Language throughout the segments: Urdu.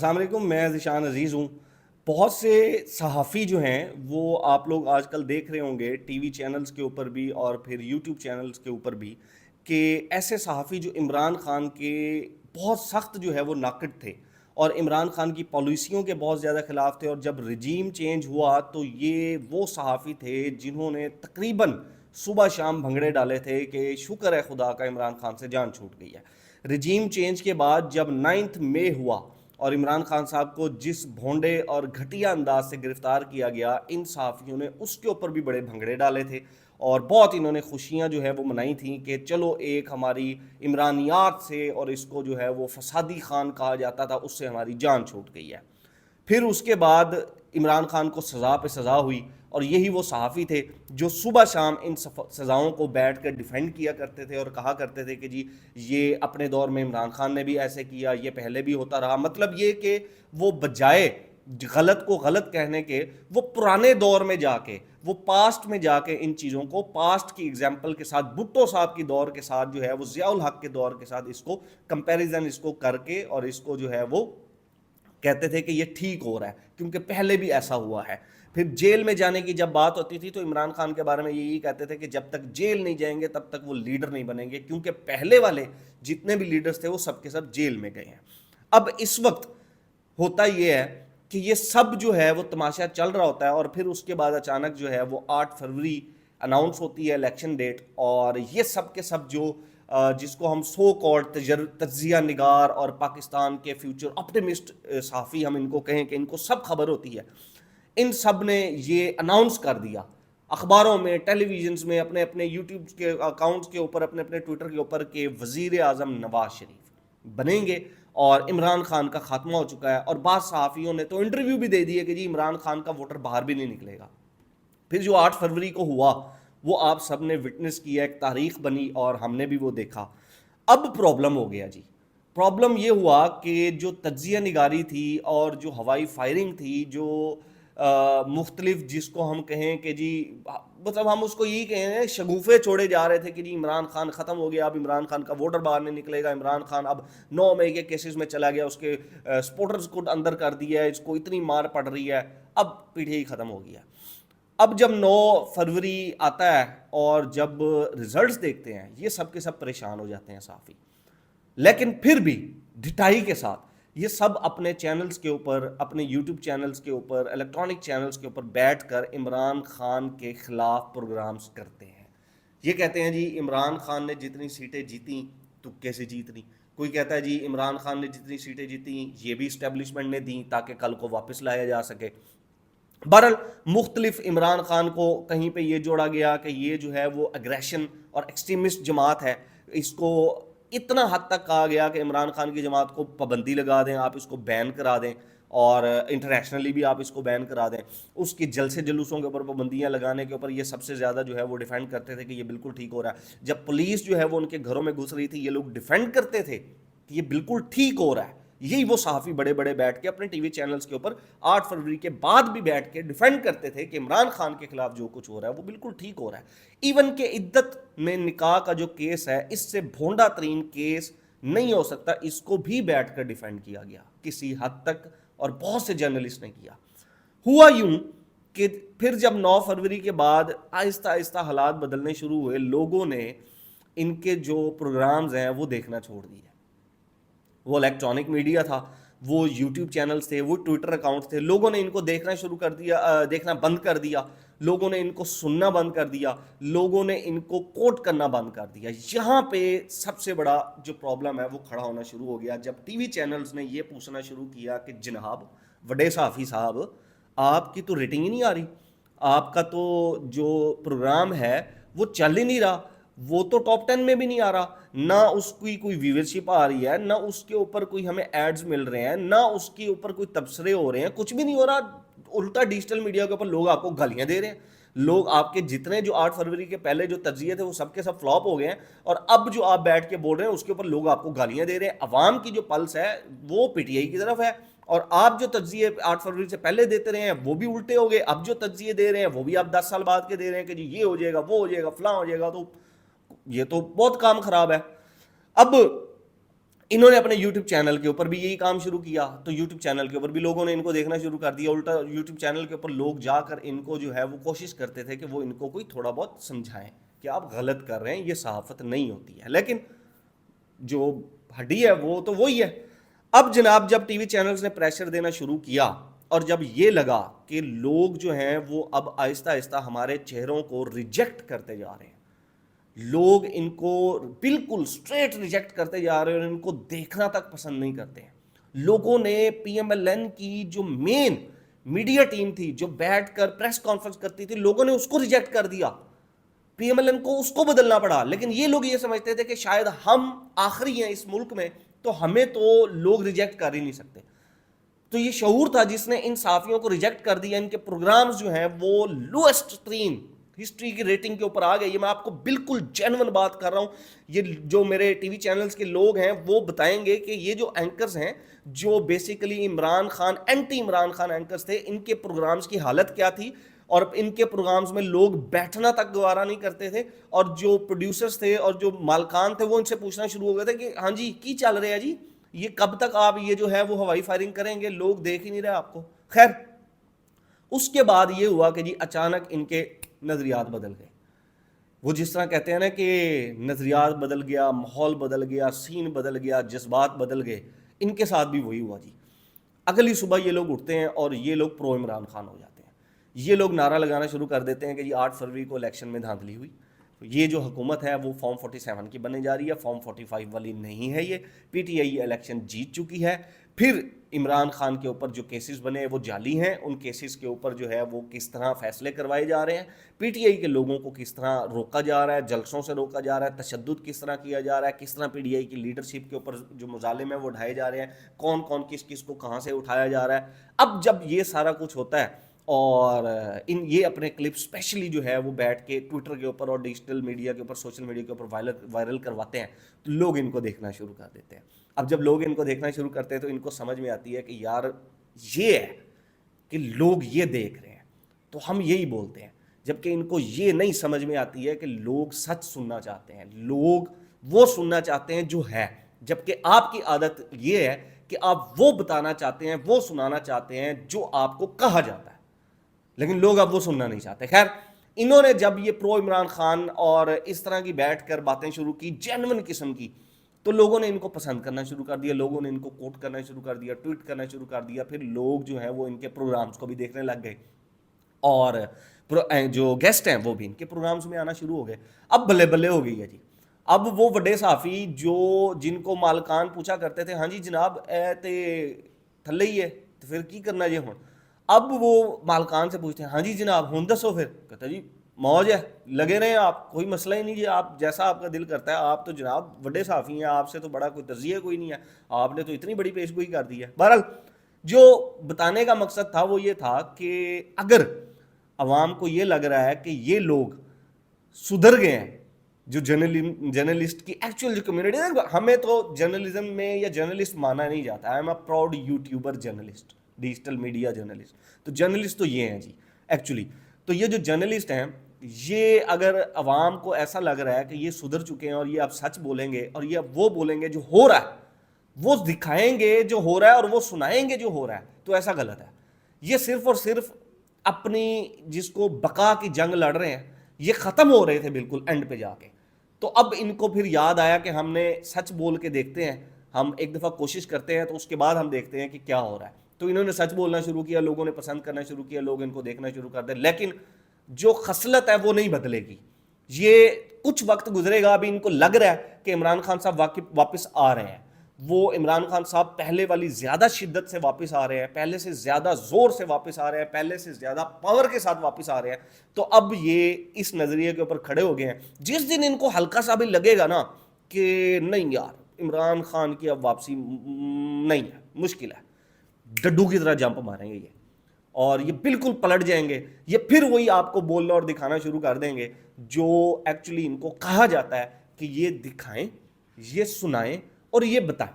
السلام علیکم، میں ذیشان عزیز ہوں۔ بہت سے صحافی جو ہیں وہ آپ لوگ آج کل دیکھ رہے ہوں گے ٹی وی چینلز کے اوپر بھی اور پھر یوٹیوب چینلز کے اوپر بھی، کہ ایسے صحافی جو عمران خان کے بہت سخت جو ہے وہ ناقد تھے اور عمران خان کی پالیسیوں کے بہت زیادہ خلاف تھے، اور جب رجیم چینج ہوا تو یہ وہ صحافی تھے جنہوں نے تقریباً صبح شام بھنگڑے ڈالے تھے کہ شکر ہے خدا کا عمران خان سے جان چھوٹ گئی ہے۔ رجیم چینج کے بعد جب 9 مئی ہوا اور عمران خان صاحب کو جس بھونڈے اور گھٹیا انداز سے گرفتار کیا گیا، ان صحافیوں نے اس کے اوپر بھی بڑے بھنگڑے ڈالے تھے اور بہت انہوں نے خوشیاں جو ہے وہ منائی تھیں کہ چلو ایک ہماری عمرانیات سے، اور اس کو جو ہے وہ فسادی خان کہا جاتا تھا، اس سے ہماری جان چھوٹ گئی ہے۔ پھر اس کے بعد عمران خان کو سزا پہ سزا ہوئی، اور یہی وہ صحافی تھے جو صبح شام ان سزاؤں کو بیٹھ کر ڈیفینڈ کیا کرتے تھے اور کہا کرتے تھے کہ جی یہ اپنے دور میں عمران خان نے بھی ایسے کیا، یہ پہلے بھی ہوتا رہا۔ مطلب یہ کہ وہ بجائے غلط کو غلط کہنے کے، وہ پرانے دور میں جا کے، وہ پاسٹ میں جا کے ان چیزوں کو پاسٹ کی ایگزامپل کے ساتھ، بھٹو صاحب کی دور کے ساتھ جو ہے وہ ضیاء الحق کے دور کے ساتھ اس کو کمپیریزن اس کو کر کے، اور اس کو جو ہے وہ کہتے تھے کہ یہ ٹھیک ہو رہا ہے کیونکہ پہلے بھی ایسا ہوا ہے۔ پھر جیل میں جانے کی جب بات ہوتی تھی تو عمران خان کے بارے میں یہی کہتے تھے کہ جب تک جیل نہیں جائیں گے تب تک وہ لیڈر نہیں بنیں گے، کیونکہ پہلے والے جتنے بھی لیڈرز تھے وہ سب کے سب جیل میں گئے ہیں۔ اب اس وقت ہوتا یہ ہے کہ یہ سب جو ہے وہ تماشا چل رہا ہوتا ہے، اور پھر اس کے بعد اچانک جو ہے وہ 8 فروری اناؤنس ہوتی ہے الیکشن ڈیٹ، اور یہ سب کے سب جو جس کو ہم سو کالڈ تجزیہ نگار اور پاکستان کے فیوچر اپٹیمسٹ صحافی ہم ان کو کہیں کہ ان کو سب خبر ہوتی ہے، ان سب نے یہ اناؤنس کر دیا اخباروں میں، ٹیلی ویژنز میں، اپنے اپنے یوٹیوب کے اکاؤنٹس کے اوپر، اپنے اپنے ٹویٹر کے اوپر، کہ وزیر اعظم نواز شریف بنیں گے اور عمران خان کا خاتمہ ہو چکا ہے۔ اور بعض صحافیوں نے تو انٹرویو بھی دے دیے کہ جی عمران خان کا ووٹر باہر بھی نہیں نکلے گا۔ پھر جو 8 فروری کو ہوا وہ آپ سب نے وٹنس کیا، ایک تاریخ بنی اور ہم نے بھی وہ دیکھا۔ اب پرابلم ہو گیا جی، پرابلم یہ ہوا کہ جو تجزیہ نگاری تھی اور جو ہوائی فائرنگ تھی، جو مختلف جس کو ہم کہیں کہ جی مطلب ہم اس کو یہی کہیں شگوفے چھوڑے جا رہے تھے کہ جی عمران خان ختم ہو گیا، اب عمران خان کا ووٹر باہر نہیں نکلے گا، عمران خان اب 9 مئی کے کیسز میں چلا گیا، اس کے سپورٹرز کو اندر کر دیا ہے، اس کو اتنی مار پڑ رہی ہے، اب پی ٹی آئی ختم ہو گیا۔ اب جب 9 فروری آتا ہے اور جب ریزلٹس دیکھتے ہیں، یہ سب کے سب پریشان ہو جاتے ہیں صحافی، لیکن پھر بھی ڈٹائی کے ساتھ یہ سب اپنے چینلز کے اوپر، اپنے یوٹیوب چینلز کے اوپر، الیکٹرانک چینلز کے اوپر بیٹھ کر عمران خان کے خلاف پروگرامز کرتے ہیں۔ یہ کہتے ہیں جی عمران خان نے جتنی سیٹیں جیتیں تو کیسے جیتنی، کوئی کہتا ہے جی عمران خان نے جتنی سیٹیں جیتیں یہ بھی اسٹیبلشمنٹ نے دیں تاکہ کل کو واپس لایا جا سکے۔ بہرحال مختلف عمران خان کو کہیں پہ یہ جوڑا گیا کہ یہ جو ہے وہ اگریشن اور ایکسٹریمسٹ جماعت ہے، اس کو اتنا حد تک کہا گیا کہ عمران خان کی جماعت کو پابندی لگا دیں، آپ اس کو بین کرا دیں، اور انٹرنیشنلی بھی آپ اس کو بین کرا دیں۔ اس کی جلسے جلوسوں کے اوپر پابندیاں لگانے کے اوپر یہ سب سے زیادہ جو ہے وہ ڈیفینڈ کرتے تھے کہ یہ بالکل ٹھیک ہو رہا ہے۔ جب پولیس جو ہے وہ ان کے گھروں میں گھس رہی تھی یہ لوگ ڈیفینڈ کرتے تھے کہ یہ بالکل ٹھیک ہو رہا ہے۔ یہی وہ صحافی بڑے بڑے بیٹھ کے اپنے ٹی وی چینلز کے اوپر 8 فروری کے بعد بھی بیٹھ کے ڈیفینڈ کرتے تھے کہ عمران خان کے خلاف جو کچھ ہو رہا ہے وہ بالکل ٹھیک ہو رہا ہے۔ ایون کہ عدت میں نکاح کا جو کیس ہے، اس سے بھونڈا ترین کیس نہیں ہو سکتا، اس کو بھی بیٹھ کر ڈیفینڈ کیا گیا کسی حد تک، اور بہت سے جرنلسٹ نے کیا۔ ہوا یوں کہ پھر جب 9 فروری کے بعد آہستہ آہستہ حالات بدلنے شروع ہوئے، لوگوں نے ان کے جو پروگرامز ہیں وہ دیکھنا چھوڑ دیے۔ وہ الیکٹرانک میڈیا تھا، وہ یوٹیوب چینلز تھے، وہ ٹویٹر اکاؤنٹس تھے، لوگوں نے ان کو دیکھنا شروع کر دیا، دیکھنا بند کر دیا، لوگوں نے ان کو سننا بند کر دیا، لوگوں نے ان کو کوٹ کرنا بند کر دیا۔ یہاں پہ سب سے بڑا جو پرابلم ہے وہ کھڑا ہونا شروع ہو گیا جب ٹی وی چینلز نے یہ پوچھنا شروع کیا کہ جناب وڈے صحافی صاحب، آپ کی تو ریٹنگ ہی نہیں آ رہی، آپ کا تو جو پروگرام ہے وہ چل ہی نہیں رہا، وہ تو ٹاپ 10 میں بھی نہیں آ رہا، نہ اس کی کوئی ویورشپ آ رہی ہے، نہ اس کے اوپر کوئی ہمیں ایڈز مل رہے ہیں، نہ اس کے اوپر کوئی تبصرے ہو رہے ہیں، کچھ بھی نہیں ہو رہا۔ الٹا ڈیجیٹل میڈیا کے اوپر لوگ آپ کو گالیاں دے رہے ہیں، لوگ آپ کے جتنے جو 8 فروری کے پہلے جو تجزیے تھے وہ سب کے سب فلاپ ہو گئے ہیں، اور اب جو آپ بیٹھ کے بول رہے ہیں اس کے اوپر لوگ آپ کو گالیاں دے رہے ہیں۔ عوام کی جو پلس ہے وہ پی ٹی آئی کی طرف ہے، اور آپ جو تجزیے 8 فروری سے پہلے دیتے رہے ہیں وہ بھی الٹے ہو گئے، اب جو تجزیے دے رہے ہیں وہ بھی آپ 10 سال بعد کے دے رہے ہیں کہ جی یہ ہو جائے گا، وہ ہو جائے گا، فلاں ہو جائے گا، تو یہ تو بہت کام خراب ہے۔ اب انہوں نے اپنے یوٹیوب چینل کے اوپر بھی یہی کام شروع کیا، تو یوٹیوب چینل کے اوپر بھی لوگوں نے ان کو دیکھنا شروع کر دیا. الٹا یوٹیوب چینل کے اوپر لوگ جا کر ان کو جو ہے وہ کوشش کرتے تھے کہ وہ ان کو کوئی تھوڑا بہت سمجھائیں کہ آپ غلط کر رہے ہیں، یہ صحافت نہیں ہوتی ہے. لیکن جو ہڈی ہے وہ تو وہی ہے. اب جناب جب ٹی وی چینلز نے پریشر دینا شروع کیا اور جب یہ لگا کہ لوگ جو ہیں وہ اب آہستہ آہستہ ہمارے چہروں کو ریجیکٹ کرتے جا رہے ہیں، لوگ ان کو بالکل سٹریٹ ریجیکٹ کرتے جا رہے ہیں اور ان کو دیکھنا تک پسند نہیں کرتے ہیں. لوگوں نے پی ایم ایل این کی جو مین میڈیا ٹیم تھی جو بیٹھ کر پریس کانفرنس کرتی تھی، لوگوں نے اس کو ریجیکٹ کر دیا. پی ایم ایل این کو اس کو بدلنا پڑا. لیکن یہ لوگ یہ سمجھتے تھے کہ شاید ہم آخری ہیں اس ملک میں تو ہمیں تو لوگ ریجیکٹ کر ہی نہیں سکتے. تو یہ شعور تھا جس نے ان صحافیوں کو ریجیکٹ کر دیا. ان کے پروگرامز جو ہیں وہ لوئسٹ ترین ہسٹری کی ریٹنگ کے اوپر آ گئے. یہ میں آپ کو بالکل جینون بات کر رہا ہوں. یہ جو میرے ٹی وی چینلز کے لوگ ہیں وہ بتائیں گے کہ یہ جو اینکرز ہیں جو basically Imran Khan anti Imran Khan anchors تھے، ان کے پروگرامز کی حالت کیا تھی. اور ان کے پروگرامز میں لوگ بیٹھنا تک گوارا نہیں کرتے تھے. اور جو پروڈیوسرز تھے اور جو مالکان تھے وہ ان سے پوچھنا شروع ہو گئے تھے کہ ہاں جی کی چل رہے ہیں جی، یہ کب تک آپ یہ جو ہے وہ ہوائی فائرنگ کریں گے، لوگ دیکھ ہی نہیں رہے آپ کو. خیر اس کے بعد یہ ہوا کہ جی اچانک ان کے نظریات بدل گئے. وہ جس طرح کہتے ہیں نا کہ نظریات بدل گیا، ماحول بدل گیا، سین بدل گیا، جذبات بدل گئے. ان کے ساتھ بھی وہی ہوا جی. اگلی صبح یہ لوگ اٹھتے ہیں اور یہ لوگ پرو عمران خان ہو جاتے ہیں. یہ لوگ نعرہ لگانا شروع کر دیتے ہیں کہ جی 8 فروری کو الیکشن میں دھاندلی ہوئی، یہ جو حکومت ہے وہ فارم 47 کی بننے جا رہی ہے، فارم 45 والی نہیں ہے. یہ پی ٹی آئی الیکشن جیت چکی ہے. پھر عمران خان کے اوپر جو کیسز بنے وہ جعلی ہیں، ان کیسز کے اوپر جو ہے وہ کس طرح فیصلے کروائے جا رہے ہیں، پی ٹی آئی کے لوگوں کو کس طرح روکا جا رہا ہے، جلسوں سے روکا جا رہا ہے، تشدد کس طرح کیا جا رہا ہے، کس طرح پی ٹی آئی کی لیڈرشپ کے اوپر جو مظالم ہیں وہ اٹھائے جا رہے ہیں، کون کون کس کس کو کہاں سے اٹھایا جا رہا ہے. اب جب یہ سارا کچھ ہوتا ہے اور یہ اپنے کلپ اسپیشلی جو ہے وہ بیٹھ کے ٹویٹر کے اوپر اور ڈیجیٹل میڈیا کے اوپر، سوشل میڈیا کے اوپر وائرل کرواتے ہیں تو لوگ ان کو دیکھنا شروع کر دیتے ہیں. اب جب لوگ ان کو دیکھنا شروع کرتے ہیں تو ان کو سمجھ میں آتی ہے کہ یار یہ ہے کہ لوگ یہ دیکھ رہے ہیں تو ہم یہی بولتے ہیں. جبکہ ان کو یہ نہیں سمجھ میں آتی ہے کہ لوگ سچ سننا چاہتے ہیں، لوگ وہ سننا چاہتے ہیں جو ہے. جبکہ آپ کی عادت یہ ہے کہ آپ وہ بتانا چاہتے ہیں، وہ سنانا چاہتے ہیں جو آپ کو کہا جاتا ہے، لیکن لوگ اب وہ سننا نہیں چاہتے. خیر انہوں نے جب یہ پرو عمران خان اور اس طرح کی بیٹھ کر باتیں شروع کی جینون قسم کی، تو لوگوں نے ان کو پسند کرنا شروع کر دیا، لوگوں نے ان کو کوٹ کرنا شروع کر دیا، ٹویٹ کرنا شروع کر دیا. پھر لوگ جو ہیں وہ ان کے پروگرامز کو بھی دیکھنے لگ گئے اور جو گیسٹ ہیں وہ بھی ان کے پروگرامز میں آنا شروع ہو گئے. اب بلے بلے ہو گئی ہے جی. اب وہ بڑے صحافی جو جن کو مالکان پوچھا کرتے تھے ہاں جی جناب اے تے تھلے ہی ہے تو پھر کی کرنا جی ہوں، اب وہ مالکان سے پوچھتے ہیں ہاں جی جناب ہوں دسو. پھر کہتا جی موج ہے، لگے رہے ہیں آپ، کوئی مسئلہ ہی نہیں جی، آپ جیسا آپ کا دل کرتا ہے. آپ تو جناب بڑے صحافی ہیں، آپ سے تو بڑا کوئی تجزیہ کوئی نہیں ہے، آپ نے تو اتنی بڑی پیش گوئی کر دی ہے. بہرحال جو بتانے کا مقصد تھا وہ یہ تھا کہ اگر عوام کو یہ لگ رہا ہے کہ یہ لوگ سدھر گئے ہیں، جو جرنلسٹ کی ایکچوئل جو کمیونٹی ہے، ہمیں تو جرنلزم میں یا جرنلسٹ مانا نہیں جاتا. I am a proud YouTuber journalist, digital media journalist. تو جرنلسٹ تو یہ ہیں جی ایکچولی. تو یہ جو جرنلسٹ ہیں یہ اگر عوام کو ایسا لگ رہا ہے کہ یہ سدھر چکے ہیں اور یہ اب سچ بولیں گے اور یہ وہ بولیں گے جو ہو رہا ہے، وہ دکھائیں گے جو ہو رہا ہے اور وہ سنائیں گے جو ہو رہا ہے، تو ایسا غلط ہے. یہ صرف اور صرف اپنی جس کو بقا کی جنگ لڑ رہے ہیں، یہ ختم ہو رہے تھے بالکل اینڈ پہ جا کے. تو اب ان کو پھر یاد آیا کہ ہم نے سچ بول کے دیکھتے ہیں، ہم ایک دفعہ کوشش کرتے ہیں تو اس کے بعد ہم دیکھتے ہیں کہ کیا ہو رہا ہے. تو انہوں نے سچ بولنا شروع کیا، لوگوں نے پسند کرنا شروع کیا، لوگ ان کو دیکھنا شروع کر دیں. لیکن جو خصلت ہے وہ نہیں بدلے گی. یہ کچھ وقت گزرے گا. ابھی ان کو لگ رہا ہے کہ عمران خان صاحب واپس آ رہے ہیں. وہ عمران خان صاحب پہلے والی زیادہ شدت سے واپس آ رہے ہیں، پہلے سے زیادہ زور سے واپس آ رہے ہیں، پہلے سے زیادہ پاور کے ساتھ واپس آ رہے ہیں. تو اب یہ اس نظریے کے اوپر کھڑے ہو گئے ہیں. جس دن ان کو ہلکا سا بھی لگے گا نا کہ نہیں یار عمران خان کی اب واپسی نہیں ہے، مشکل ہے، ڈڈو کی طرح جمپ ماریں گے یہ اور یہ بالکل پلٹ جائیں گے. یہ پھر وہی آپ کو بولنا اور دکھانا شروع کر دیں گے جو ایکچولی ان کو کہا جاتا ہے کہ یہ دکھائیں، یہ سنائیں اور یہ بتائیں.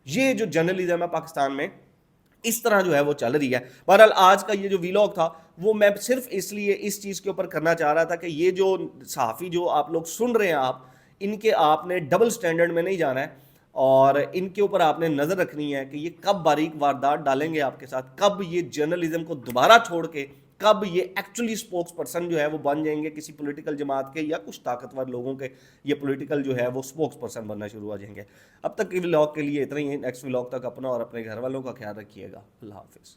یہ جو جرنلزم ہے پاکستان میں اس طرح جو ہے وہ چل رہی ہے. بہرحال آج کا یہ جو ویلاگ تھا وہ میں صرف اس لیے اس چیز کے اوپر کرنا چاہ رہا تھا کہ یہ جو صحافی جو آپ لوگ سن رہے ہیں، آپ ان کے آپ نے ڈبل سٹینڈرڈ میں نہیں جانا ہے. اور ان کے اوپر آپ نے نظر رکھنی ہے کہ یہ کب باریک واردات ڈالیں گے آپ کے ساتھ, کب یہ جرنلزم کو دوبارہ چھوڑ کے کب یہ ایکچولی سپوکس پرسن جو ہے وہ بن جائیں گے کسی پولیٹیکل جماعت کے یا کچھ طاقتور لوگوں کے, یہ پولیٹیکل جو ہے وہ سپوکس پرسن بننا شروع ہو جائیں گے. اب تک کی ولاگ کے لیے اتنا ہی. نیکسٹ ولاگ تک اپنا اور اپنے گھر والوں کا خیال رکھیے گا. اللہ حافظ.